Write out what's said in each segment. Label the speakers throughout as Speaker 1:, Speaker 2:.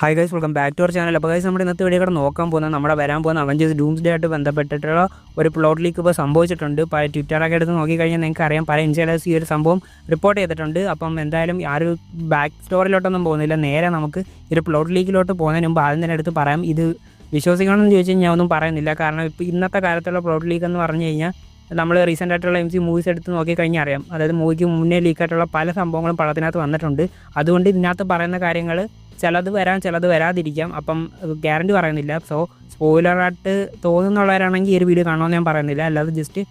Speaker 1: Hi guys, welcome back to our channel. അപ്പോൾ guys, നമ്മുടെ ഇന്നത്തെ വീഡിയോ കൂടെ നോക്കാൻ പോകുന്നത് നമ്മുടെ വരാൻ പോകുന്ന അവഞ്ചേഴ്സ് ഡൂംസ്ഡേ ആയിട്ട് ബന്ധപ്പെട്ടിട്ടുള്ള ഒരു പ്ലോട്ട് ലീക്ക് ഇപ്പോൾ സംഭവിച്ചിട്ടുണ്ട്. ഇപ്പോൾ ട്വിറ്ററൊക്കെ എടുത്ത് നോക്കിക്കഴിഞ്ഞാൽ നിങ്ങൾക്ക് അറിയാം, പല ഇൻസൈഡേഴ്സ് ഈ ഒരു സംഭവം റിപ്പോർട്ട് ചെയ്തിട്ടുണ്ട്. അപ്പം എന്തായാലും ആ ഒരു ബാക്ക് സ്റ്റോറിലോട്ടൊന്നും പോകുന്നില്ല, നേരെ നമുക്ക് ഈ ഒരു പ്ലോട്ട് ലീക്കിലോട്ട് പോകുന്നതിന് മുമ്പ് ആദ്യം തന്നെ എടുത്ത് പറയാം, ഇത് വിശ്വസിക്കണമെന്ന് ചോദിച്ചു കഴിഞ്ഞാൽ ഒന്നും പറയുന്നില്ല. കാരണം ഇപ്പോൾ ഇന്നത്തെ കാലത്തുള്ള പ്ലോട്ട് ലീക്ക് എന്ന് പറഞ്ഞു കഴിഞ്ഞാൽ നമ്മൾ റീസെൻ്റ് ആയിട്ടുള്ള MC മൂവീസ് എടുത്ത് നോക്കിക്കഴിഞ്ഞാൽ അറിയാം, അതായത് മൂവിക്ക് മുന്നേ ലീക്കായിട്ടുള്ള പല സംഭവങ്ങളും പടത്തിനകത്ത് വന്നിട്ടുണ്ട്. അതുകൊണ്ട് ഇതിനകത്ത് പറയുന്ന കാര്യങ്ങൾ ചിലത് വരാം, ചിലത് വരാതിരിക്കാം. അപ്പം ഗ്യാരണ്ടി പറയുന്നില്ല. സോ സ്പോയിലറായിട്ട് തോന്നുന്നുള്ളവരാണെങ്കിൽ ഈ ഒരു വീഡിയോ കാണണമെന്ന് ഞാൻ പറയുന്നില്ല, അല്ലാതെ ജസ്റ്റ്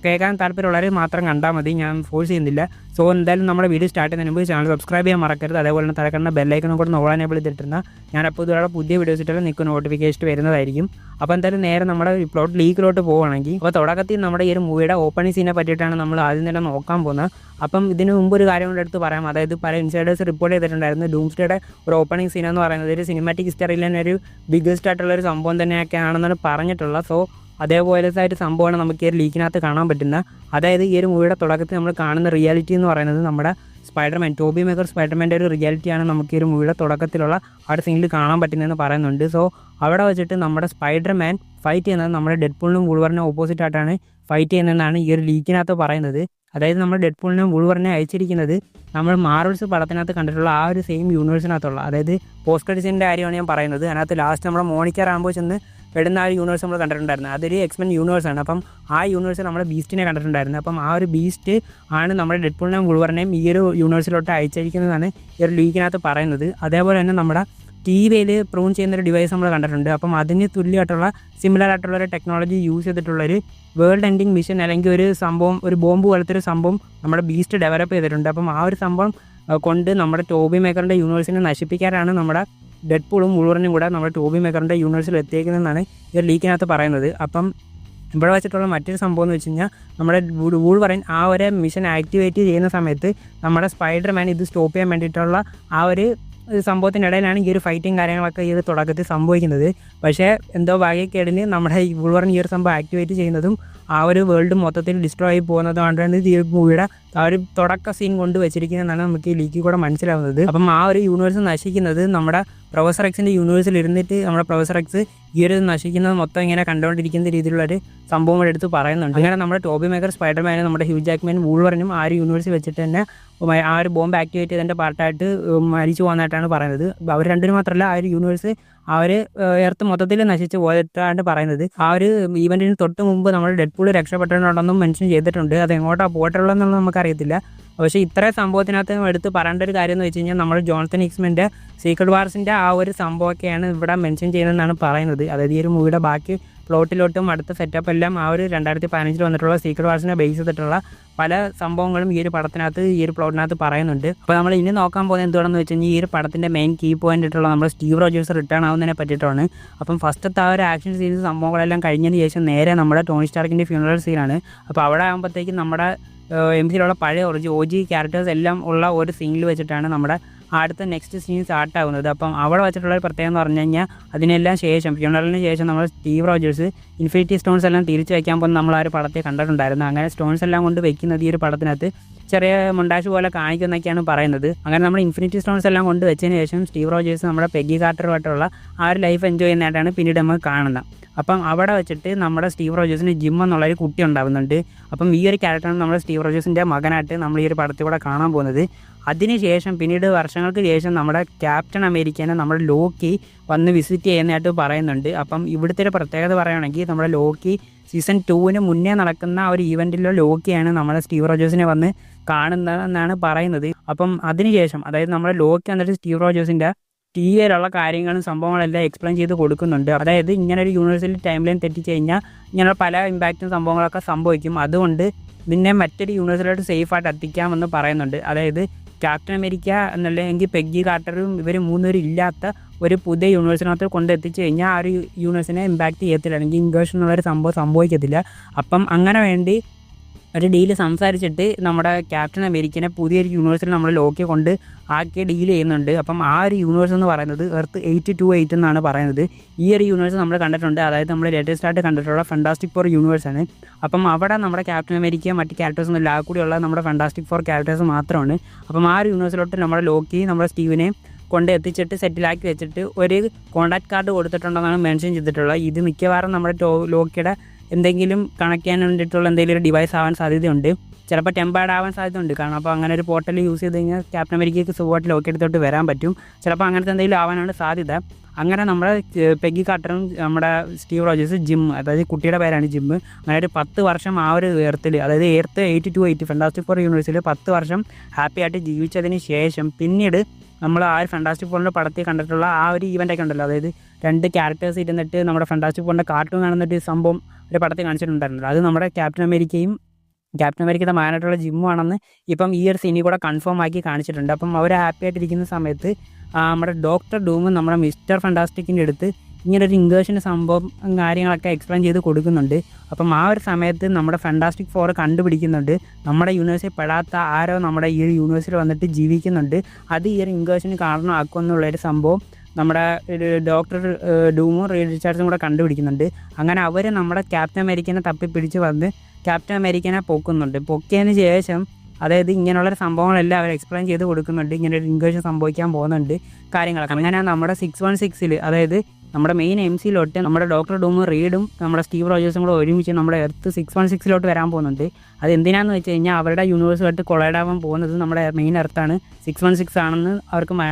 Speaker 1: കേൾക്കാൻ താല്പര്യമുള്ളവർ മാത്രം കണ്ടാൽ മതി, ഞാൻ ഫോഴ്സ് ചെയ്യുന്നില്ല. സോ എന്തായാലും നമ്മുടെ വീഡിയോ സ്റ്റാർട്ട് ചെയ്യുന്നതിന് മുമ്പ് ചാനൽ സബ്സ്ക്രൈബ് ചെയ്യാൻ മറക്കരുത്. അതേപോലെ തന്നെ തലക്കണ്ണ ബെല്ലൈക്കനും കൂടെ നോളാൻ എബിൾ ചെയ്തിട്ടുണ്ടെങ്കിൽ ഞാനപ്പോൾ ഇതുപോലെ പുതിയ വീഡിയോസ് ഇട്ടാലും നിങ്ങൾക്ക് നോട്ടിഫിക്കേഷൻ വരുന്നതായിരിക്കും. അപ്പോൾ എന്തായാലും നേരെ നമ്മുടെ പ്ലോട്ട് ലീക്കിലോട്ട് പോവുകയാണെങ്കിൽ, അപ്പോൾ തുടക്കത്തിൽ നമ്മുടെ ഈ ഒരു മൂവിയുടെ ഓപ്പണിംഗ് സീനെ പറ്റിയിട്ടാണ് നമ്മൾ ആദ്യം തന്നെ നോക്കാൻ പോകുന്നത്. അപ്പം ഇതിന് മുമ്പ് ഒരു കാര്യം കൊണ്ട് എടുത്ത് പറയാം, അതായത് പല ഇൻസൈഡേഴ്സ് റിപ്പോർട്ട് ചെയ്തിട്ടുണ്ടായിരുന്നു, ഡൂംസ്ഡേയുടെ ഒരു ഓപ്പണിംഗ് സീൻ എന്ന് പറയുന്നത് ഒരു സിനിമാറ്റിക് ഹിസ്റ്ററിയിൽ തന്നെ ഒരു ബിഗ്ഗസ്റ്റ് ആയിട്ടുള്ളൊരു സംഭവം തന്നെയൊക്കെ ആണെന്നാണ് പറഞ്ഞിട്ടുള്ളത്. സോ അതേപോലത്തെ ആയിട്ട് സംഭവമാണ് നമുക്ക് ഈ ഒരു ലീക്കിനകത്ത് കാണാൻ പറ്റുന്നത്. അതായത് ഈ ഒരു മൂവിയുടെ തുടക്കത്തിൽ നമ്മൾ കാണുന്ന റിയാലിറ്റി എന്ന് പറയുന്നത് നമ്മുടെ സ്പൈഡർമാൻ, ടോബി മേക്കർ സ്പൈഡർമാൻ്റെ ഒരു റിയാലിറ്റിയാണ് നമുക്ക് ഈ ഒരു മൂവിയുടെ തുടക്കത്തിലുള്ള ആ ഒരു സീനിൽ കാണാൻ പറ്റുന്നതെന്ന് പറയുന്നുണ്ട്. സോ അവിടെ വെച്ചിട്ട് നമ്മുടെ സ്പൈഡർമാൻ ഫൈറ്റ് ചെയ്യുന്നത് നമ്മുടെ ഡെഡ്പൂളിനും വൂൾവറിനും ഓപ്പോസിറ്റ് ആയിട്ടാണ് ഫൈറ്റ് ചെയ്യുന്നതെന്നാണ് ഈ ഒരു ലീക്കിനകത്ത് പറയുന്നത്. അതായത് നമ്മൾ ഡെഡ്പൂളിനും വൂൾവറിനെ അയച്ചിരിക്കുന്നത് നമ്മൾ മാർവൽസ് പടത്തിനകത്ത് കണ്ടിട്ടുള്ള ആ ഒരു സെയിം യൂണിവേഴ്സിനകത്തുള്ള, അതായത് പോസ്റ്റ് ക്രെഡിറ്റ്സിൻ്റെ കാര്യമാണ് ഞാൻ പറയുന്നത്. അതിനകത്ത് ലാസ്റ്റ് നമ്മുടെ മോണിക്ക റാംബോ ചെന്ന് പെടുന്ന ആ ഒരു യൂണിവേഴ്സ് നമ്മൾ കണ്ടിട്ടുണ്ടായിരുന്നു. അതൊരു എക്സ്മെൻ യൂണിവേഴ്സാണ്. അപ്പം ആ യൂണിവേഴ്സിൽ നമ്മുടെ ബീസ്റ്റിനെ കണ്ടിട്ടുണ്ടായിരുന്നു. അപ്പം ആ ഒരു ബീസ്റ്റ് ആണ് നമ്മുടെ ഡെഡ്പൂളിനെയും വൂൾവറിനെയും ഈ ഒരു യൂണിവേഴ്സിലോട്ട് അയച്ചിരിക്കുന്നതാണ് ഈ ഒരു ലീക്കിനകത്ത് പറയുന്നത്. അതേപോലെ തന്നെ നമ്മുടെ TVയിൽ പ്രൂൺ ചെയ്യുന്നൊരു ഡിവൈസ് നമ്മൾ കണ്ടിട്ടുണ്ട്. അപ്പം അതിന് തുല്യമായിട്ടുള്ള സിമിലർ ആയിട്ടുള്ളൊരു ടെക്നോളജി യൂസ് ചെയ്തിട്ടുള്ളൊരു വേൾഡ് എൻഡിങ് മിഷൻ അല്ലെങ്കിൽ ഒരു സംഭവം, ഒരു ബോംബ് പോലത്തെ ഒരു സംഭവം നമ്മുടെ ബീസ്റ്റ് ഡെവലപ്പ് ചെയ്തിട്ടുണ്ട്. അപ്പം ആ ഒരു സംഭവം കൊണ്ട് നമ്മുടെ ടോബി മേക്കറിൻ്റെ യൂണിവേഴ്സിനെ നശിപ്പിക്കാനാണ് നമ്മുടെ ഡെഡ്പൂളും വൂൾവറിനും കൂടെ നമ്മുടെ ടോബി മേക്കറിൻ്റെ യൂണിവേഴ്സിൽ എത്തിയേക്കുന്നതെന്നാണ് ഈ ലീക്കിനകത്ത് പറയുന്നത്. അപ്പം ഇവിടെ വെച്ചിട്ടുള്ള മറ്റൊരു സംഭവം എന്ന് വെച്ച് കഴിഞ്ഞാൽ നമ്മുടെ വൂൾവറിൻ ആ ഒരു മിഷൻ ആക്ടിവേറ്റ് ചെയ്യുന്ന സമയത്ത് നമ്മുടെ സ്പൈഡർമാൻ ഇത് സ്റ്റോപ്പ് ചെയ്യാൻ വേണ്ടിയിട്ടുള്ള ആ ഒരു സംഭവത്തിനിടയിലാണ് ഈ ഒരു ഫൈറ്റിങ് കാര്യങ്ങളൊക്കെ ഈ ഒരു തുടക്കത്തിൽ സംഭവിക്കുന്നത്. പക്ഷേ എന്തോ ഭാഗ്യക്കേടിന് നമ്മുടെ ഈ വൂൾവറിൻ ഈ ഒരു സംഭവം ആക്ടിവേറ്റ് ചെയ്യുന്നതും ആ ഒരു വേൾഡ് മൊത്തത്തിൽ ഡിസ്ട്രോയ് ആയി പോകുന്നതുകൊണ്ടാണ് ഈ മൂവിയുടെ ആ ഒരു തുടക്ക സീൻ കൊണ്ട് വെച്ചിരിക്കുന്നതെന്നാണ് നമുക്ക് ഈ ലീക്കിൽ കൂടെ മനസ്സിലാവുന്നത്. അപ്പം ആ ഒരു യൂണിവേഴ്സ് നശിക്കുന്നത് നമ്മുടെ പ്രൊഫസർ എക്സിൻ്റെ യൂണിവേഴ്സിൽ ഇരുന്നിട്ട് നമ്മുടെ പ്രൊഫസർ എക്സ് ഈ ഒരു നശിക്കുന്നത് മൊത്തം ഇങ്ങനെ കണ്ടുകൊണ്ടിരിക്കുന്ന രീതിയിലുള്ളൊരു സംഭവം എടുത്ത് പറയുന്നുണ്ട്. അങ്ങനെ നമ്മുടെ ടോബി മേക്കർ സ്പൈഡർമാനും നമ്മുടെ ഹ്യൂ ജാക്ക്മാനും വൂൾവറിനും ആ ഒരു യൂണിവേഴ്സിൽ വെച്ചിട്ട് തന്നെ ആ ഒരു ബോംബ് ആക്ടിവേറ്റ് ചെയ്തതിൻ്റെ പാർട്ടായിട്ട് മരിച്ചു പോകുന്നതായിട്ടാണ് പറയുന്നത്. അവർ രണ്ടിനും മാത്രമല്ല, ആ ഒരു യൂണിവേഴ്സ് ആ ഒരു എർത്ത് മൊത്തത്തിൽ നശിച്ച് പോയിട്ടാണ് പറയുന്നത്. ആ ഒരു ഈവൻറ്റിന് തൊട്ട് മുമ്പ് നമ്മൾ ഡെഡ്പൂൾ രക്ഷപ്പെട്ടിട്ടുണ്ടെന്നും മെൻഷൻ ചെയ്തിട്ടുണ്ട്. അത് എങ്ങോട്ടാണ് പോയിട്ടുള്ളതെന്നുള്ളത് നമുക്കറിയത്തില്ല. പക്ഷേ ഇത്രയും സംഭവത്തിനകത്ത് എടുത്ത് പറയേണ്ട ഒരു കാര്യം എന്ന് വെച്ച് കഴിഞ്ഞാൽ നമ്മൾ ജോൺസൺ ഹിക്സ്മാൻ്റെ സീക്രട്ട് വാർസിൻ്റെ ആ ഒരു സംഭവമൊക്കെയാണ് ഇവിടെ മെൻഷൻ ചെയ്യുന്നതെന്നാണ് പറയുന്നത്. അതായത് ഈ ഒരു മൂവിയുടെ ബാക്കി പ്ലോട്ടിലോട്ടും അടുത്ത സെറ്റപ്പ് എല്ലാം ആ ഒരു 2015 വന്നിട്ടുള്ള സീക്രട്ട് വാർസിനെ ബേസ് ചെയ്തിട്ടുള്ള പല സംഭവങ്ങളും ഈ ഒരു പടത്തിനകത്ത്, ഈ ഒരു പ്ലോട്ടിനകത്ത് പറയുന്നുണ്ട്. അപ്പോൾ നമ്മൾ ഇനി നോക്കാൻ പോകുന്നത് എന്തുകൊണ്ടെന്ന് വെച്ച് കഴിഞ്ഞാൽ ഈ ഒരു പടത്തിൻ്റെ മെയിൻ കീ പോയിൻ്റ് ആയിട്ടുള്ള നമ്മുടെ സ്റ്റീവ് റോജേഴ്സ് റിട്ടേൺ ആവുന്നതിനെ പറ്റിയിട്ടാണ്. അപ്പം ഫസ്റ്റത്തെ ആ ഒരു ആക്ഷൻ സീൻസ് സംഭവങ്ങളെല്ലാം കഴിഞ്ഞതിന് ശേഷം നേരെ നമ്മുടെ ടോണി സ്റ്റാർക്കിൻ്റെ ഫ്യൂണറൽ സീനാണ്. അപ്പോൾ അവിടെ ആകുമ്പോഴത്തേക്കും നമ്മുടെ MCയിലുള്ള പഴയ OG ക്യാരക്ടേഴ്സ് എല്ലാം ഉള്ള ഒരു സീനിൽ വെച്ചിട്ടാണ് നമ്മുടെ അടുത്ത നെക്സ്റ്റ് സീൻ സ്റ്റാർട്ടാകുന്നത്. അപ്പം അവിടെ വെച്ചിട്ടുള്ള ഒരു പ്രത്യേകം എന്ന് പറഞ്ഞു കഴിഞ്ഞാൽ അതിനെല്ലാം ശേഷം, ഫ്യൂണറലിന് ശേഷം നമ്മൾ സ്റ്റീവ് റോജേഴ്സ് ഇൻഫിനിറ്റി സ്റ്റോൺസ് എല്ലാം തിരിച്ചു വയ്ക്കാൻ പോകുന്ന നമ്മൾ ആ ഒരു പടത്തെ കണ്ടിട്ടുണ്ടായിരുന്നു. അങ്ങനെ സ്റ്റോൺസ് എല്ലാം കൊണ്ട് വെക്കുന്നത് ഈ ഒരു പടത്തിനകത്ത് ചെറിയ മൊണ്ടാഷ് പോലെ കാണിക്കുന്നൊക്കെയാണ് പറയുന്നത്. അങ്ങനെ നമ്മൾ ഇൻഫിനിറ്റി സ്റ്റോൺസ് എല്ലാം കൊണ്ട് വെച്ചതിന് ശേഷം സ്റ്റീവ് റോജേഴ്സ് നമ്മുടെ പെഗ്ഗി കാർട്ടറുമായിട്ടുള്ള ആ ഒരു ലൈഫ് എൻജോയ് ചെയ്യുന്നതായിട്ടാണ് പിന്നീട് നമുക്ക് കാണുന്നത്. അപ്പം അവിടെ വെച്ചിട്ട് നമ്മുടെ സ്റ്റീവ് റോജേഴ്സിന് ജിം എന്നുള്ളൊരു കുട്ടി ഉണ്ടാകുന്നുണ്ട്. അപ്പം ഈ ഒരു ക്യാരക്ടറാണ് നമ്മുടെ സ്റ്റീവ് റോജേഴ്സിൻ്റെ മകനായിട്ട് നമ്മൾ ഈ ഒരു പടത്തിൽ കൂടെ കാണാൻ പോകുന്നത്. അതിനുശേഷം പിന്നീട് വർഷങ്ങൾക്ക് ശേഷം നമ്മുടെ ക്യാപ്റ്റൻ അമേരിക്കനെ നമ്മുടെ ലോക്കി വന്ന് വിസിറ്റ് ചെയ്യുന്നതായിട്ട് പറയുന്നുണ്ട്. അപ്പം ഇവിടുത്തെ ഒരു പ്രത്യേകത പറയുകയാണെങ്കിൽ നമ്മുടെ ലോക്കി സീസൺ 2 മുന്നേ നടക്കുന്ന ആ ഒരു ഈവൻറ്റിലുള്ള ലോക്കിയാണ് നമ്മുടെ സ്റ്റീവ് റോജേഴ്സിനെ വന്ന് കാണുന്നതെന്നാണ് പറയുന്നത്. അപ്പം അതിനുശേഷം, അതായത് നമ്മുടെ ലോക്കി വന്നിട്ട് സ്റ്റീവ് റോജേഴ്സിൻ്റെ TVയിലുള്ള കാര്യങ്ങളും സംഭവങ്ങളെല്ലാം എക്സ്പ്ലെയിൻ ചെയ്ത് കൊടുക്കുന്നുണ്ട്. അതായത് ഇങ്ങനെ ഒരു യൂണിവേഴ്സിൽ ടൈം ലൈൻ തെറ്റിച്ച് കഴിഞ്ഞാൽ ഇങ്ങനെ പല ഇമ്പാക്റ്റും സംഭവങ്ങളൊക്കെ സംഭവിക്കും, അതുകൊണ്ട് ഇതിനെ മറ്റൊരു യൂണിവേഴ്സിലോട്ട് സേഫായിട്ട് എത്തിക്കാമെന്ന് പറയുന്നുണ്ട്. അതായത് ക്യാപ്റ്റൻ അമേരിക്ക എന്നല്ലെങ്കിൽ പെഗ്ഗി കാർട്ടറും ഇവർ മൂന്നുപേരും ഇല്ലാത്ത ഒരു പുതിയ യൂണിവേഴ്സിനകത്ത് കൊണ്ടെത്തിച്ച് കഴിഞ്ഞാൽ ആ ഒരു യൂണിവേഴ്സിനെ ഇമ്പാക്റ്റ് ചെയ്യത്തില്ല, അല്ലെങ്കിൽ ഇൻവേർഷൻ എന്നുള്ളൊരു സംഭവം സംഭവിക്കത്തില്ല. അപ്പം അങ്ങനെ വേണ്ടി ഒരു ഡീല് സംസാരിച്ചിട്ട് നമ്മുടെ ക്യാപ്റ്റൻ അമേരിക്കനെ പുതിയൊരു യൂണിവേഴ്സിൽ നമ്മൾ ലോക്കി കൊണ്ട് ആക്കി ഡീൽ ചെയ്യുന്നുണ്ട്. അപ്പം ആ ഒരു യൂണിവേഴ്സ് എന്ന് പറയുന്നത് എർത്ത് 828 എന്നാണ് പറയുന്നത്. ഈ ഒരു യൂണിവേഴ്സ് നമ്മൾ കണ്ടിട്ടുണ്ട്, അതായത് നമ്മൾ ലേറ്റസ്റ്റ് ആയിട്ട് കണ്ടിട്ടുള്ള ഫാന്റാസ്റ്റിക് ഫോർ യൂണിവേഴ്സാണ്. അപ്പം അവിടെ നമ്മുടെ ക്യാപ്റ്റൻ അമേരിക്ക മറ്റ് ക്യാരക്ടേഴ്സൊന്നും ഇല്ല, കൂടിയുള്ള നമ്മുടെ ഫാന്റാസ്റ്റിക് ഫോർ ക്യാരക്ടേഴ്സ് മാത്രമാണ്. അപ്പം ആ ഒരു യൂണിവേഴ്സിലോട്ട് നമ്മുടെ ലോക്കി നമ്മുടെ സ്റ്റീവിനെ കൊണ്ട് എത്തിച്ചിട്ട് സെറ്റിലാക്കി വെച്ചിട്ട് ഒരു കോൺടാക്ട് കാർഡ് കൊടുത്തിട്ടുണ്ടെന്നാണ് മെൻഷൻ ചെയ്തിട്ടുള്ളത്. ഇത് മിക്കവാറും നമ്മുടെ ലോക്കിയുടെ എന്തെങ്കിലും കണക്ട് ചെയ്യാൻ വേണ്ടിയിട്ടുള്ള എന്തെങ്കിലും ഒരു ഡിവൈസ് ആവാൻ സാധ്യതയുണ്ട്. ചിലപ്പോൾ ടെമ്പേർഡ് ആവാൻ സാധ്യതയുണ്ട്. കാരണം അപ്പോൾ അങ്ങനെ ഒരു പോർട്ടൽ യൂസ് ചെയ്ത് കഴിഞ്ഞാൽ ക്യാപ്റ്റൻ അമേരിക്കയ്ക്ക് സുഖമായിട്ട് ലോക്ക് എടുത്തോട്ട് വരാൻ പറ്റും. ചിലപ്പോൾ അങ്ങനത്തെ എന്തെങ്കിലും ആവാനാണ് സാധ്യത. അങ്ങനെ നമ്മുടെ പെഗ്ഗി കാർട്ടറും നമ്മുടെ സ്റ്റീവ് റോജേഴ്സ് ജിം, അതായത് കുട്ടിയുടെ പേരാണ് ജിം, അങ്ങനെ ഒരു 10 വർഷം ആ ഒരു എർത്തിൽ, അതായത് എർത്ത് 82 ഫാന്റാസ്റ്റിക് ഫോർ യൂണിവേഴ്സിൽ 10 വർഷം ഹാപ്പി ആയിട്ട് ജീവിച്ചതിന് ശേഷം പിന്നീട് നമ്മൾ ആ ഒരു ഫാന്റാസ്റ്റിക് ഫോറിൻ്റെ പടത്തിൽ കണ്ടിട്ടുള്ള ആ ഒരു ഈവൻ്റൊക്കെ ഉണ്ടല്ലോ, അതായത് 2 ക്യാരക്ടേഴ്സ് ഇരുന്നിട്ട് നമ്മുടെ ഫാന്റാസ്റ്റിക് ഫോറിൻ്റെ കാർട്ടൂൺ കാണുന്നിട്ട് സംഭവം ഒരു പടത്തിൽ കാണിച്ചിട്ടുണ്ടായിരുന്നല്ലോ, അത് നമ്മുടെ ക്യാപ്റ്റൻ അമേരിക്കയുടെ മാനായിട്ടുള്ള ജിമ്മാണെന്ന് ഇപ്പം ഈ ഒരു സീനിൽ കൂടെ കൺഫേം ആക്കി കാണിച്ചിട്ടുണ്ട്. അപ്പം അവർ ഹാപ്പി ആയിട്ടിരിക്കുന്ന സമയത്ത് നമ്മുടെ ഡോക്ടർ ഡൂമും നമ്മുടെ മിസ്റ്റർ ഫാന്റാസ്റ്റിക്കിൻ്റെ അടുത്ത് ഇങ്ങനൊരു ഇൻവേർഷൻ്റെ സംഭവം കാര്യങ്ങളൊക്കെ എക്സ്പ്ലെയിൻ ചെയ്ത് കൊടുക്കുന്നുണ്ട്. അപ്പം ആ ഒരു സമയത്ത് നമ്മുടെ ഫാന്റാസ്റ്റിക് ഫോർ കണ്ടുപിടിക്കുന്നുണ്ട് നമ്മുടെ യൂണിവേഴ്സിൽ പെടാത്ത ആരോ നമ്മുടെ ഈ ഒരു യൂണിവേഴ്സിൽ വന്നിട്ട് ജീവിക്കുന്നുണ്ട്, അത് ഈ ഒരു ഇൻവേർഷന് കാരണമാക്കും എന്നുള്ളൊരു സംഭവം നമ്മുടെ ഡോക്ടർ ഡൂമും റീഡ് റിച്ചാർഡ്സും കൂടെ കണ്ടുപിടിക്കുന്നുണ്ട്. അങ്ങനെ അവർ നമ്മുടെ ക്യാപ്റ്റൻ അമേരിക്കനെ തപ്പിപ്പിടിച്ച് വന്ന് ക്യാപ്റ്റൻ അമേരിക്കനെ പൊക്കിയതിന് ശേഷം, അതായത് ഇങ്ങനെയുള്ളൊരു സംഭവങ്ങളെല്ലാം അവർ എക്സ്പ്ലെയിൻ ചെയ്ത് കൊടുക്കുന്നുണ്ട്. ഇങ്ങനെ ഒരു ഇൻവേർഷൻ സംഭവിക്കാൻ പോകുന്നുണ്ട് കാര്യങ്ങളൊക്കെ. അങ്ങനെ നമ്മുടെ 616 അതായത് നമ്മുടെ മെയിൻ MCയിലോട്ട് നമ്മുടെ ഡോക്ടർ ഡൂമും റീഡും നമ്മുടെ സ്റ്റീവ് റോജേഴ്സും കൂടെ ഒരുമിച്ച് നമ്മുടെ എർത്ത് 616 വരാൻ പോകുന്നുണ്ട്. അത് എന്തിനാണെന്ന് വെച്ച് കഴിഞ്ഞാൽ അവരുടെ യൂണിവേഴ്സുമായിട്ട് കൊളൈഡ് ആവാൻ പോകുന്നത് നമ്മുടെ മെയിൻ എർത്താണ് 616 ആണെന്ന്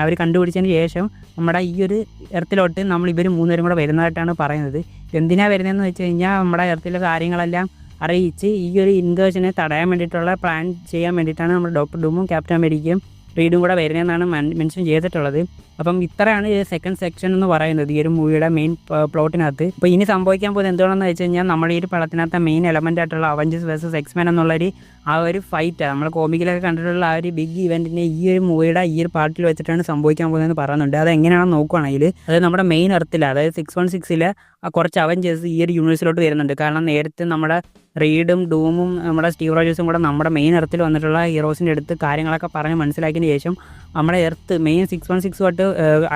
Speaker 1: അവർ കണ്ടുപിടിച്ചതിന് ശേഷം നമ്മുടെ ഈ ഒരു എർത്തിലോട്ട് ഇവർ 3 പേരും കൂടെ വരുന്നതായിട്ടാണ് പറയുന്നത്. എന്തിനാണ് വരുന്നതെന്ന് വെച്ച് കഴിഞ്ഞാൽ നമ്മുടെ എർത്തിലെ കാര്യങ്ങളെല്ലാം അറിയിച്ച് ഈ ഒരു ഇൻവേർഷനെ തടയാൻ വേണ്ടിയിട്ടുള്ള പ്ലാൻ ചെയ്യാൻ വേണ്ടിയിട്ടാണ് നമ്മുടെ ഡോക്ടർ ഡൂമും ക്യാപ്റ്റൻ അമേരിക്കയും റീഡും കൂടെ വരുന്നതെന്നാണ് മെൻഷൻ ചെയ്തിട്ടുള്ളത്. അപ്പം ഇത്രയാണ് ഈ സെക്കൻഡ് സെക്ഷൻ എന്ന് പറയുന്നത് ഈ ഒരു മൂവിയുടെ മെയിൻ പ്ലോട്ടിനകത്ത്. ഇപ്പോൾ ഇനി സംഭവിക്കാൻ പോകുന്നത് എന്താണെന്ന് വെച്ച് കഴിഞ്ഞാൽ നമ്മുടെ ഈ ഒരു പടത്തിനകത്ത് മെയിൻ എലമെൻ്റ് ആയിട്ടുള്ള അവഞ്ചേഴ്സ് വേഴ്സസ് എക്സ്മെൻ എന്നുള്ളൊരു ആ ഒരു ഫൈറ്റ് നമ്മൾ കോമിക്കിലൊക്കെ കണ്ടിട്ടുള്ള ആ ഒരു ബിഗ് ഇവൻറ്റിനെ ഈ ഒരു മൂവിയുടെ ഈ ഒരു പാർട്ടിൽ വെച്ചിട്ടാണ് സംഭവിക്കാൻ പോകുന്നതെന്ന് പറയുന്നുണ്ട്. അത് എങ്ങനെയാണെന്ന് നോക്കുകയാണെങ്കിൽ, അതായത് നമ്മുടെ മെയിൻ എർത്തിൽ, അതായത് 616 കുറച്ച് അവഞ്ചേഴ്സ് ഈ ഒരു യൂണിവേഴ്സിലോട്ട് വരുന്നുണ്ട്. കാരണം നേരത്തെ നമ്മുടെ റീഡും ഡൂമും നമ്മുടെ സ്റ്റീവ് റോജേഴ്സും കൂടെ നമ്മുടെ മെയിൻ എർത്തിൽ വന്നിട്ടുള്ള ഹീറോസിൻ്റെ അടുത്ത് കാര്യങ്ങളൊക്കെ പറഞ്ഞ് മനസ്സിലാക്കിയതിന് ശേഷം നമ്മുടെ എർത്ത് മെയിൻ 616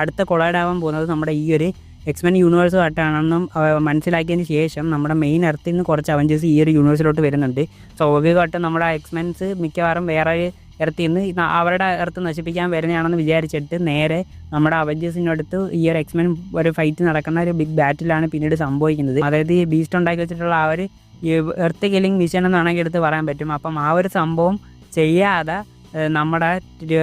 Speaker 1: അടുത്ത കൊളൈഡ് ആവാൻ പോകുന്നത് നമ്മുടെ ഈ ഒരു എക്സ്മെൻ യൂണിവേഴ്സുമായിട്ടാണെന്നും മനസ്സിലാക്കിയതിന് ശേഷം നമ്മുടെ മെയിൻ എർത്തിൽ നിന്ന് കുറച്ച് അവഞ്ചേഴ്സ് ഈ ഒരു യൂണിവേഴ്സിലോട്ട് വരുന്നുണ്ട്. സ്വാഭാവികമായിട്ടും നമ്മുടെ എക്സ്മെൻസ് മിക്കവാറും വേറെ എർത്തിൽ നിന്ന് അവരുടെ എർത്ത് നശിപ്പിക്കാൻ വരുന്നതാണെന്ന് വിചാരിച്ചിട്ട് നേരെ നമ്മുടെ അവഞ്ചേഴ്സിനടുത്ത് ഈ ഒരു എക്സ്മെൻ ഒരു ഫൈറ്റ് നടക്കുന്ന ഒരു ബിഗ് ബാറ്റിലാണ് പിന്നീട് സംഭവിക്കുന്നത്. അതായത് ഈ ബീസ്റ്റ് ഉണ്ടാക്കി വെച്ചിട്ടുള്ള ആ ഒരു എർത്ത് കില്ലിംഗ് മിഷൻ എന്നാണെങ്കിൽ എടുത്ത് പറയാൻ പറ്റും. അപ്പം ആ ഒരു സംഭവം ചെയ്യാതെ നമ്മുടെ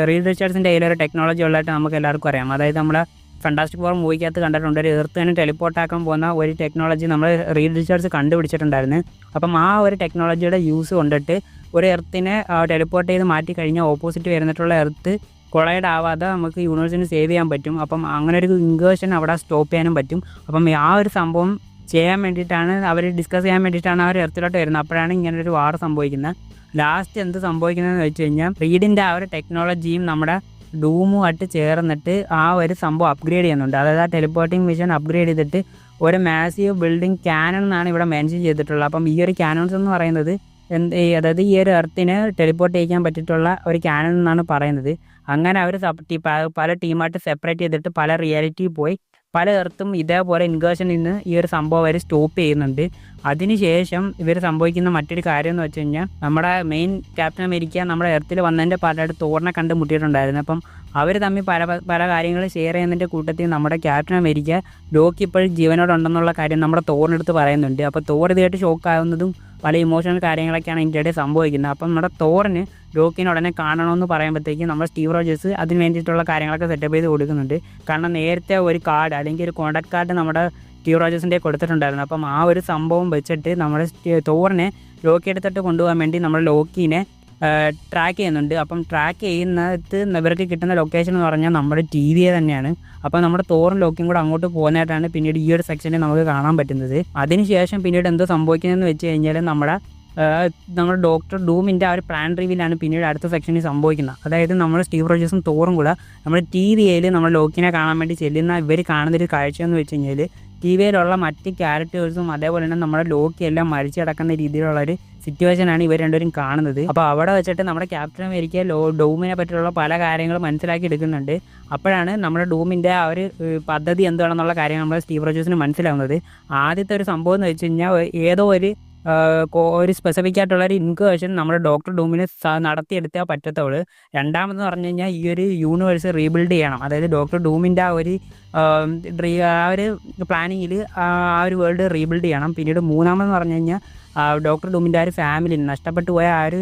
Speaker 1: റീഡ് റിച്ചാർഡ്സിൻ്റെ കയ്യിലൊരു ടെക്നോളജി ഉള്ളതായിട്ട് നമുക്ക് എല്ലാവർക്കും അറിയാം. അതായത് നമ്മുടെ ഫാന്റാസ്റ്റിക് ഫോർ മൂവിക്കകത്ത് കണ്ടിട്ടുണ്ട്, ഒരു എർത്ത് തന്നെ ടെലിപ്പോർട്ടാക്കാൻ പോകുന്ന ഒരു ടെക്നോളജി നമ്മൾ റീഡ് റിച്ചാർഡ്സ് കണ്ടുപിടിച്ചിട്ടുണ്ടായിരുന്നു. അപ്പം ആ ഒരു ടെക്നോളജിയുടെ യൂസ് കൊണ്ടിട്ട് ഒരു എർത്തിനെ ടെലിപ്പോർട്ട് ചെയ്ത് മാറ്റി കഴിഞ്ഞാൽ ഓപ്പോസിറ്റ് വരുന്നിട്ടുള്ള എർത്ത് കൊളൈഡ് ആവാതെ നമുക്ക് യൂണിവേഴ്സിന് സേവ് ചെയ്യാൻ പറ്റും. അപ്പം അങ്ങനെ ഒരു ഇൻവേർഷൻ അവിടെ സ്റ്റോപ്പ് ചെയ്യാനും പറ്റും. അപ്പം ആ ഒരു സംഭവം ചെയ്യാൻ വേണ്ടിയിട്ടാണ് അവർ ഡിസ്കസ് ചെയ്യാൻ വേണ്ടിയിട്ടാണ് അവർ എർത്തിലോട്ട് വരുന്നത്. അപ്പോഴാണ് ഇങ്ങനൊരു വാർ സംഭവിക്കുന്നത്. ലാസ്റ്റ് എന്ത് സംഭവിക്കുന്നതെന്ന് വെച്ച് കഴിഞ്ഞാൽ റീഡിൻ്റെ ആ ഒരു ടെക്നോളജിയും നമ്മുടെ ഡൂമുമായിട്ട് ചേർന്നിട്ട് ആ ഒരു സംഭവം അപ്ഗ്രേഡ് ചെയ്യുന്നുണ്ട്. അതായത് ആ ടെലിപ്പോർട്ടിംഗ് മിഷൻ അപ്ഗ്രേഡ് ചെയ്തിട്ട് ഒരു മാസീവ് ബിൽഡിംഗ് ക്യാനൺ എന്നാണ് ഇവിടെ മെൻഷൻ ചെയ്തിട്ടുള്ളത്. അപ്പം ഈ ഒരു ക്യാനൺസ് എന്ന് പറയുന്നത് അതായത് ഈ ഒരു എർത്തിനെ ടെലിപ്പോർട്ട് ചെയ്യിക്കാൻ പറ്റിയിട്ടുള്ള ഒരു ക്യാനൺ എന്നാണ് പറയുന്നത്. അങ്ങനെ അവർ പല ടീമായിട്ട് സെപ്പറേറ്റ് ചെയ്തിട്ട് പല റിയാലിറ്റിയിൽ പോയി പല എർത്തും ഇതേപോലെ ഇൻവേർഷനിൽ നിന്ന് ഈ ഒരു സംഭവം അവർ സ്റ്റോപ്പ് ചെയ്യുന്നുണ്ട്. അതിനുശേഷം ഇവർ സംഭവിക്കുന്ന മറ്റൊരു കാര്യം എന്ന് വെച്ച് കഴിഞ്ഞാൽ നമ്മുടെ മെയിൻ ക്യാപ്റ്റൻ അമേരിക്ക നമ്മുടെ എർത്തിൽ വന്നതിൻ്റെ പലയിടത്ത് തോറിനെ കണ്ട് മുട്ടിയിട്ടുണ്ടായിരുന്നു. അപ്പം അവർ തമ്മിൽ പല കാര്യങ്ങൾ ഷെയർ ചെയ്യുന്നതിൻ്റെ കൂട്ടത്തിൽ നമ്മുടെ ക്യാപ്റ്റൻ അമേരിക്ക ലോക്കി ഇപ്പോഴും ജീവനോടുണ്ടെന്നുള്ള കാര്യം നമ്മുടെ തോറിനടുത്ത് പറയുന്നുണ്ട്. അപ്പോൾ തോർ ഇതായിട്ട് ഷോക്കാവുന്നതും പല ഇമോഷണൽ കാര്യങ്ങളൊക്കെയാണ് ഇതിൻ്റെ ഇടയിൽ സംഭവിക്കുന്നത്. അപ്പം നമ്മുടെ തോറിന് ലോക്കിനെ ഉടനെ കാണണമെന്ന് പറയുമ്പോഴത്തേക്കും നമ്മുടെ സ്റ്റീവ് റോജേഴ്സ് അതിന് വേണ്ടിയിട്ടുള്ള കാര്യങ്ങളൊക്കെ സെറ്റപ്പ് ചെയ്ത് കൊടുക്കുന്നുണ്ട്. കാരണം നേരത്തെ ഒരു കാർഡ് അല്ലെങ്കിൽ ഒരു കോൺടാക്ട് കാർഡ് നമ്മുടെ സ്റ്റീവ് റോജേഴ്സിൻ്റെ കൊടുത്തിട്ടുണ്ടായിരുന്നു. അപ്പം ആ ഒരു സംഭവം വെച്ചിട്ട് നമ്മുടെ തോറിനെ ലോക്കി എടുത്തിട്ട് കൊണ്ടുപോകാൻ വേണ്ടി നമ്മൾ ലോക്കിനെ ട്രാക്ക് ചെയ്യുന്നുണ്ട്. അപ്പം ട്രാക്ക് ചെയ്യുന്നത് ഇവർക്ക് കിട്ടുന്ന ലൊക്കേഷൻ എന്ന് പറഞ്ഞാൽ നമ്മുടെ TV തന്നെയാണ്. അപ്പോൾ നമ്മുടെ തോറും ലോക്കിയും കൂടെ അങ്ങോട്ട് പോകുന്നതായിട്ടാണ് പിന്നീട് ഈ ഒരു സെക്ഷനിൽ നമുക്ക് കാണാൻ പറ്റുന്നത്. അതിനുശേഷം പിന്നീട് എന്തോ സംഭവിക്കുന്നതെന്ന് വെച്ച് കഴിഞ്ഞാൽ നമ്മുടെ ഡോക്ടർ ഡൂമിൻ്റെ ആ ഒരു പ്ലാൻ റിവീലാണ് പിന്നീട് അടുത്ത സെക്ഷനിൽ സംഭവിക്കുന്നത്. അതായത് നമ്മൾ സ്റ്റീവ് റോജേഴ്സും തോറും കൂടെ നമ്മുടെ TVയിൽ നമ്മൾ ലോക്കിനെ കാണാൻ വേണ്ടി ചെല്ലുന്ന ഇവർ കാണുന്നൊരു കാഴ്ചയെന്ന് വെച്ച് കഴിഞ്ഞാൽ TVയിലുള്ള മറ്റ് ക്യാരക്ടേഴ്സും അതേപോലെ തന്നെ നമ്മുടെ ലോക്കിയെല്ലാം മരിച്ചു കിടക്കുന്ന രീതിയിലുള്ളൊരു സിറ്റുവേഷനാണ് ഇവർ രണ്ടുപേരും കാണുന്നത്. അപ്പോൾ അവിടെ വെച്ചിട്ട് നമ്മുടെ ക്യാപ്റ്റൻ അമേരിക്ക ഡൂമിനെ പറ്റിയുള്ള പല കാര്യങ്ങളും മനസ്സിലാക്കി എടുക്കുന്നുണ്ട്. അപ്പോഴാണ് നമ്മുടെ ഡൂമിൻ്റെ ആ ഒരു പദ്ധതി എന്താണെന്നുള്ള കാര്യം നമ്മൾ സ്റ്റീവ് റോജേഴ്സിന് മനസ്സിലാവുന്നത്. ആദ്യത്തെ ഒരു സംഭവം എന്ന് വെച്ച് കഴിഞ്ഞാൽ ഏതോ ഒരു ഒരു സ്പെസിഫിക് ആയിട്ടുള്ളൊരു ഇൻക്വേഷൻ നമ്മുടെ ഡോക്ടർ ഡൂമിന് നടത്തിയെടുത്താൽ പറ്റത്തുള്ളൂ. രണ്ടാമതെന്ന് പറഞ്ഞു കഴിഞ്ഞാൽ ഈ ഒരു യൂണിവേഴ്സ് റീബിൽഡ് ചെയ്യണം. അതായത് ഡോക്ടർ ഡൂമിൻ്റെ ആ ഒരു പ്ലാനിങ്ങിൽ ആ ഒരു വേൾഡ് റീബിൽഡ് ചെയ്യണം. പിന്നീട് മൂന്നാമതെന്ന് പറഞ്ഞു കഴിഞ്ഞാൽ ഡോക്ടർ ഡൂമിൻ്റെ ആ ഒരു ഫാമിലി നഷ്ടപ്പെട്ടു പോയ ആ ഒരു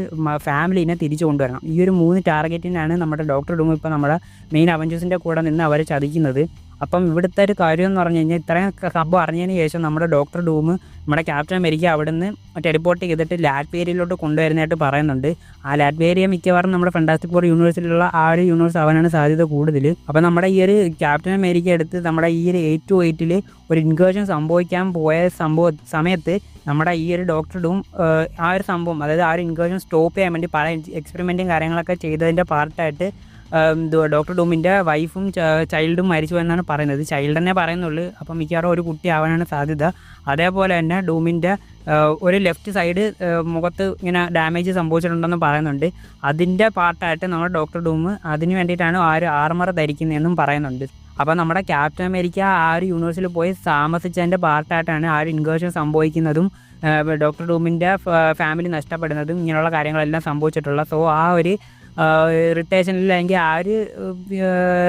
Speaker 1: ഫാമിലിനെ തിരിച്ചു കൊണ്ടുവരണം. ഈ ഒരു 3 ടാർഗറ്റിനാണ് നമ്മുടെ ഡോക്ടർ ഡൂം ഇപ്പോൾ നമ്മുടെ മെയിൻ അവഞ്ചേഴ്സിൻ്റെ കൂടെ നിന്ന് അവരെ ചതിക്കുന്നത്. അപ്പം ഇവിടുത്തെ ഒരു കാര്യം എന്ന് പറഞ്ഞു കഴിഞ്ഞാൽ ഇത്രയും സംഭവം അറിഞ്ഞതിന് ശേഷം നമ്മുടെ ഡോക്ടർ ഡൂം നമ്മുടെ ക്യാപ്റ്റൻ അമേരിക്ക അവിടെ നിന്ന് ടെലിപ്പോർട്ട് ചെയ്തിട്ട് ലാറ്റ്വേരിയയിലോട്ട് കൊണ്ടുവരുന്നതായിട്ട് പറയുന്നുണ്ട്. ആ ലാറ്റ്വേരിയ മിക്കവാറും നമ്മുടെ ഫാന്റാസ്റ്റിക് ഫോർ യൂണിവേഴ്സിലുള്ള ആ ഒരു യൂണിവേഴ്സ് ആവാനാണ് സാധ്യത കൂടുതൽ. അപ്പോൾ നമ്മുടെ ഈ ഒരു ക്യാപ്റ്റൻ അമേരിക്ക എടുത്ത് നമ്മുടെ ഈ ഒരു 828 ഒരു ഇൻവേർഷൻ സംഭവിക്കാൻ പോയ സമയത്ത് നമ്മുടെ ഈ ഒരു ഡോക്ടർ ഡൂം ആ ഒരു സംഭവം, അതായത് ആ ഒരു ഇൻവേർഷൻ സ്റ്റോപ്പ് ചെയ്യാൻ വേണ്ടി പല എക്സ്പെരിമെൻറ്റും കാര്യങ്ങളൊക്കെ ചെയ്തതിൻ്റെ പാർട്ടായിട്ട് ഡോക്ടർ ഡൂമിൻ്റെ വൈഫും ചൈൽഡും മരിച്ചു എന്നാണ് പറയുന്നത്. ചൈൽഡ് തന്നെ പറയുന്നുള്ളൂ. അപ്പം മിക്കവാറും ഒരു കുട്ടി ആവാനാണ് സാധ്യത. അതേപോലെ തന്നെ ഡൂമിൻ്റെ ഒരു ലെഫ്റ്റ് സൈഡ് മുഖത്ത് ഇങ്ങനെ ഡാമേജ് സംഭവിച്ചിട്ടുണ്ടെന്ന് പറയുന്നുണ്ട്. അതിൻ്റെ പാർട്ടായിട്ട് നമ്മുടെ ഡോക്ടർ ഡൂം അതിന് വേണ്ടിയിട്ടാണ് ആ ഒരു ആർമർ ധരിക്കുന്നതെന്നും പറയുന്നുണ്ട്. അപ്പോൾ നമ്മുടെ ക്യാപ്റ്റൻ അമേരിക്ക ആ ഒരു യൂണിവേഴ്സിൽ പോയി താമസിച്ചതിൻ്റെ പാർട്ടായിട്ടാണ് ആ ഒരു ഇൻവേർഷൻ സംഭവിക്കുന്നതും ഡോക്ടർ ഡൂമിൻ്റെ ഫാമിലി നഷ്ടപ്പെടുന്നതും ഇങ്ങനെയുള്ള കാര്യങ്ങളെല്ലാം സംഭവിച്ചിട്ടുള്ളത്. സോ ആ ഒരു ഇറിറ്റേഷനിൽ അല്ലെങ്കിൽ ആ ഒരു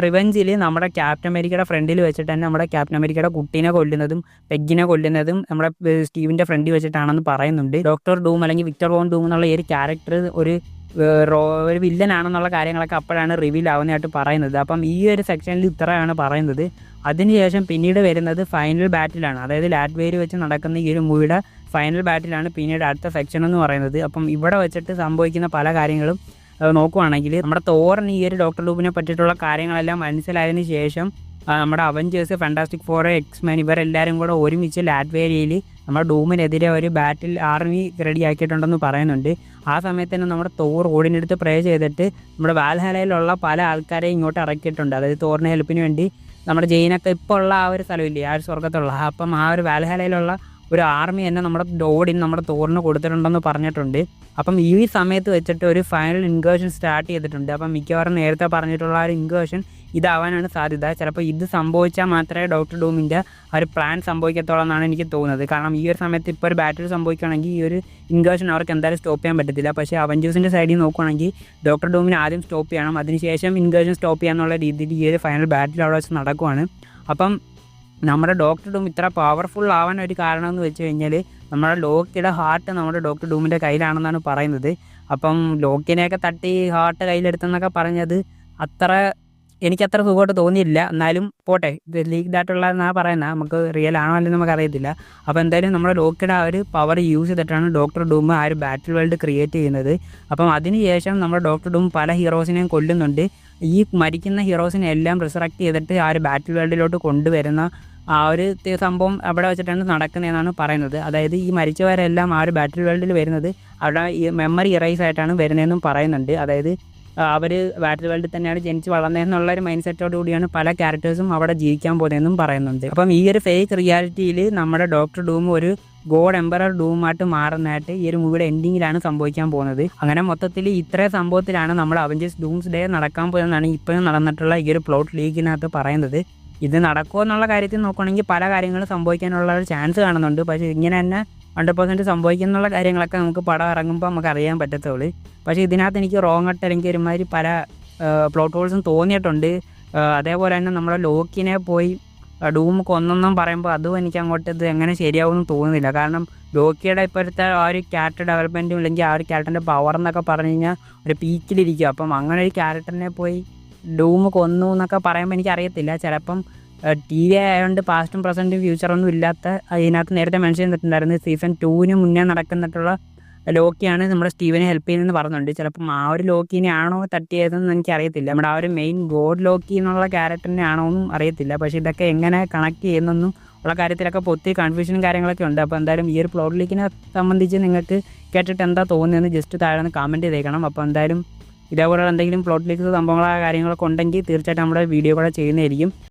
Speaker 1: റിവെഞ്ചിൽ നമ്മുടെ ക്യാപ്റ്റൻ അമേരിക്കയുടെ ഫ്രണ്ടിൽ വെച്ചിട്ട് തന്നെ നമ്മുടെ ക്യാപ്റ്റൻ അമേരിക്കയുടെ കുട്ടീനെ കൊല്ലുന്നതും പെഗ്ഗിനെ കൊല്ലുന്നതും നമ്മുടെ സ്റ്റീവിൻ്റെ ഫ്രണ്ടിൽ വെച്ചിട്ടാണെന്ന് പറയുന്നുണ്ട്. ഡോക്ടർ ഡൂം അല്ലെങ്കിൽ വിക്ടർ വോൺ ഡൂം എന്നുള്ള ഈ ഒരു ക്യാരക്ടർ ഒരു വില്ലനാണെന്നുള്ള കാര്യങ്ങളൊക്കെ അപ്പോഴാണ് റിവീൽ ആവുന്നതായിട്ട് പറയുന്നത്. അപ്പം ഈ ഒരു സെക്ഷനിൽ ഇത്രയാണ് പറയുന്നത്. അതിനുശേഷം പിന്നീട് വരുന്നത് ഫൈനൽ ബാറ്റിലാണ്. അതായത് ലാറ്റ്വേരി വെച്ച് നടക്കുന്ന ഈ ഒരു മൂവിയുടെ ഫൈനൽ ബാറ്റിലാണ് പിന്നീട് അടുത്ത സെക്ഷൻ എന്ന് പറയുന്നത്. അപ്പം ഇവിടെ വെച്ചിട്ട് സംഭവിക്കുന്ന പല കാര്യങ്ങളും നോക്കുവാണെങ്കിൽ നമ്മുടെ തോറിന് ഈ ഒരു ഡോക്ടർ ഡൂമിനെ പറ്റിയിട്ടുള്ള കാര്യങ്ങളെല്ലാം മനസ്സിലായതിനു ശേഷം നമ്മുടെ അവഞ്ചേഴ്സ്, ഫാന്റാസ്റ്റിക് ഫോർ, എക്സ്മാൻ ഇവരെല്ലാവരും കൂടെ ഒരുമിച്ച് ലാറ്റ്വേരിയയിൽ നമ്മുടെ ഡൂമിനെതിരെ ഒരു ബാറ്റിൽ ആർമി റെഡി ആക്കിയിട്ടുണ്ടെന്ന് പറയുന്നുണ്ട്. ആ സമയത്ത് തന്നെ നമ്മുടെ തോർ ഓടിനടുത്ത് പ്രേ ചെയ്തിട്ട് നമ്മുടെ വാൽഹാലയിലുള്ള പല ആൾക്കാരെയും ഇങ്ങോട്ട് ഇറക്കിയിട്ടുണ്ട്. അതായത് തോറിന് ഹെൽപ്പിന് വേണ്ടി നമ്മുടെ ജെയിനൊക്കെ ഇപ്പോൾ ഉള്ള ആ ഒരു സ്ഥലമില്ലേ, ആ ഒരു സ്വർഗത്തുള്ള, അപ്പം ആ ഒരു വാൽഹാലയിലുള്ള ഒരു ആർമി തന്നെ നമ്മുടെ ഓടിന് നമ്മുടെ തോറിന് കൊടുത്തിട്ടുണ്ടെന്ന് പറഞ്ഞിട്ടുണ്ട്. അപ്പം ഈ സമയത്ത് വെച്ചിട്ട് ഒരു ഫൈനൽ ഇൻവേർഷൻ സ്റ്റാർട്ട് ചെയ്തിട്ടുണ്ട്. അപ്പം മിക്കവാറും നേരത്തെ പറഞ്ഞിട്ടുള്ള ആ ഒരു ഇൻവേർഷൻ ഇതാവാനാണ് സാധ്യത. ചിലപ്പോൾ ഇത് സംഭവിച്ചാൽ മാത്രമേ ഡോക്ടർ ഡൂമിൻ്റെ ആ ഒരു പ്ലാൻ സംഭവിക്കത്തുള്ളൂ എന്നാണ് എനിക്ക് തോന്നുന്നത്. കാരണം ഈ ഒരു സമയത്ത് ഇപ്പോൾ ഒരു ബാറ്റിൽ സംഭവിക്കുകയാണെങ്കിൽ ഈ ഒരു ഇൻവേർഷൻ അവർക്ക് എന്തായാലും സ്റ്റോപ്പ് ചെയ്യാൻ പറ്റത്തില്ല. പക്ഷേ അവഞ്ചേഴ്സിൻ്റെ സൈഡിൽ നോക്കുകയാണെങ്കിൽ ഡോക്ടർ ഡൂമിന് ആദ്യം സ്റ്റോപ്പ് ചെയ്യണം, അതിനുശേഷം ഇൻവേർഷൻ സ്റ്റോപ്പ് ചെയ്യാന്നുള്ള രീതിയിൽ ഈ ഒരു ഫൈനൽ ബാറ്റിൽ അവിടെ വെച്ച് നടക്കുവാണ്. അപ്പം നമ്മുടെ ഡോക്ടർ ഡൂം ഇത്ര പവർഫുൾ ആവാൻ ഒരു കാരണം എന്ന് വെച്ച് കഴിഞ്ഞാൽ നമ്മുടെ ലോക്കിയുടെ ഹാർട്ട് നമ്മുടെ ഡോക്ടർ ഡൂമിൻ്റെ കയ്യിലാണെന്നാണ് പറയുന്നത്. അപ്പം ലോക്കിനെയൊക്കെ തട്ടി ഹാർട്ട് കയ്യിലെടുത്തെന്നൊക്കെ പറഞ്ഞത് എനിക്കത്ര സുഖമായിട്ട് തോന്നിയില്ല. എന്നാലും പോട്ടെ, ഇത് ലീക്ഡ് ആയിട്ടുള്ളതെന്നാണ് പറയുന്നത്, നമുക്ക് റിയൽ ആണോ അല്ലെന്ന് നമുക്ക് അറിയത്തില്ല. അപ്പോൾ എന്തായാലും നമ്മുടെ ലോക്കിയുടെ ആ ഒരു പവർ യൂസ് ചെയ്തിട്ടാണ് ഡോക്ടർ ഡൂം ആ ഒരു ബാറ്റിൽ വേൾഡ് ക്രിയേറ്റ് ചെയ്യുന്നത്. അപ്പം അതിന് ശേഷം നമ്മുടെ ഡോക്ടർ ഡൂം പല ഹീറോസിനെയും കൊല്ലുന്നുണ്ട്. ഈ മരിക്കുന്ന ഹീറോസിനെ എല്ലാം റിസറക്റ്റ് ചെയ്തിട്ട് ആ ഒരു ബാറ്റിൽ വേൾഡിലോട്ട് കൊണ്ടുവരുന്ന ആ ഒരു സംഭവം അവിടെ വെച്ചിട്ടാണ് നടക്കുന്നതെന്നാണ് പറയുന്നത്. അതായത് ഈ മരിച്ചവരെല്ലാം ആ ഒരു ബാറ്റിൽ വേൾഡിൽ വരുന്നത് അവിടെ ഈ മെമ്മറി ഇറൈസ് ആയിട്ടാണ് വരുന്നതെന്നും പറയുന്നുണ്ട്. അതായത് അവർ ബാറ്റിൽ വേൾഡിൽ തന്നെയാണ് ജനിച്ച് വളർന്നതെന്നുള്ളൊരു മൈൻഡ് സെറ്റോട് കൂടിയാണ് പല ക്യാരക്ടേഴ്സും അവിടെ ജീവിക്കാൻ പോകുന്നതെന്നും പറയുന്നുണ്ട്. അപ്പം ഈ ഒരു ഫേക്ക് റിയാലിറ്റിയിൽ നമ്മുടെ ഡോക്ടർ ഡൂം ഒരു ഗോഡ് എംപറർ ഡൂമായിട്ട് മാറുന്നതായിട്ട് ഈ ഒരു മൂവിയുടെ എൻഡിങ്ങിലാണ് സംഭവിക്കാൻ പോകുന്നത്. അങ്ങനെ മൊത്തത്തിൽ ഇത്രയും സംഭവത്തിലാണ് നമ്മുടെ അവഞ്ചേഴ്സ് ഡൂംസ് ഡേ നടക്കാൻ പോകുന്നതെന്നാണ് ഇപ്പോഴും നടന്നിട്ടുള്ള ഈ ഒരു പ്ലോട്ട് ലീക്കിനകത്ത് പറയുന്നത്. ഇത് നടക്കുമോ എന്നുള്ള കാര്യത്തിൽ നോക്കുകയാണെങ്കിൽ പല കാര്യങ്ങളും സംഭവിക്കാനുള്ള ഒരു ചാൻസ് കാണുന്നുണ്ട്. പക്ഷേ ഇങ്ങനെ തന്നെ 100% സംഭവിക്കുന്നുള്ള കാര്യങ്ങളൊക്കെ നമുക്ക് പടം ഇറങ്ങുമ്പോൾ നമുക്ക് അറിയാൻ പറ്റത്തുള്ളൂ. പക്ഷേ ഇതിനകത്ത് എനിക്ക് റോങ് ആയിട്ട് എനിക്ക് ഒരുമാതിരി പല പ്ലോട്ട് ഹോൾസും തോന്നിയിട്ടുണ്ട്. അതേപോലെ തന്നെ നമ്മുടെ ലോക്കിനെ പോയി ഡൂം കൊന്നെന്നും പറയുമ്പോൾ അതും എനിക്ക് അങ്ങോട്ട് ഇത് എങ്ങനെ ശരിയാവുമെന്ന് തോന്നുന്നില്ല. കാരണം ലോക്കിയുടെ ഇപ്പോഴത്തെ ആ ഒരു ക്യാരക്ടർ ഡെവലപ്മെൻറ്റും അല്ലെങ്കിൽ ആ ഒരു ക്യാരക്ടറിൻ്റെ പവർ എന്നൊക്കെ പറഞ്ഞു കഴിഞ്ഞാൽ ഒരു പീക്കിലിരിക്കും. അപ്പം അങ്ങനെ ഒരു ക്യാരക്ടറിനെ പോയി ഡൂം കൊന്നു എന്നൊക്കെ പറയുമ്പോൾ എനിക്കറിയത്തില്ല. ചിലപ്പം TV ആയതുകൊണ്ട് പാസ്റ്റും പ്രസൻറ്റും ഫ്യൂച്ചറൊന്നും ഇല്ലാത്ത, അതിനകത്ത് നേരത്തെ മെൻഷൻ ചെയ്തിട്ടുണ്ടായിരുന്നു സീസൺ 2 മുന്നേ നടക്കുന്നിട്ടുള്ള ലോക്കിയാണ് നമ്മുടെ സ്റ്റീവനെ ഹെൽപ്പ് ചെയ്യുന്നതെന്ന് പറഞ്ഞിട്ടുണ്ട്. ചിലപ്പം ആ ഒരു ലോക്കിനെ ആണോ തട്ടിയതെന്ന് എനിക്കറിയത്തില്ല. നമ്മുടെ ആ ഒരു മെയിൻ ഗോഡ് ലോക്കി എന്നുള്ള ക്യാരക്ടറിനെ ആണോ എന്നും അറിയത്തില്ല. പക്ഷേ ഇതൊക്കെ എങ്ങനെ കണക്ട് ചെയ്യുന്നൊന്നും ഉള്ള കാര്യത്തിലൊക്കെ ഒത്തിരി കൺഫ്യൂഷനും കാര്യങ്ങളൊക്കെ ഉണ്ട്. അപ്പോൾ എന്തായാലും ഈ ഒരു പ്ലോട്ട് ലീക്കിനെ സംബന്ധിച്ച് നിങ്ങൾക്ക് കേട്ടിട്ട് എന്താ തോന്നുന്നതെന്ന് ജസ്റ്റ് താഴെ ഒന്ന് കമൻറ്റ് ചെയ്തേക്കണം. അപ്പോൾ എന്തായാലും ഇതേപോലുള്ള എന്തെങ്കിലും പ്ലോട്ട് ലീക്ക് സംഭവങ്ങളോ കാര്യങ്ങളൊക്കെ ഉണ്ടെങ്കിൽ തീർച്ചയായിട്ടും നമ്മുടെ വീഡിയോ കൂടെ ചെയ്യുന്നതായിരിക്കും.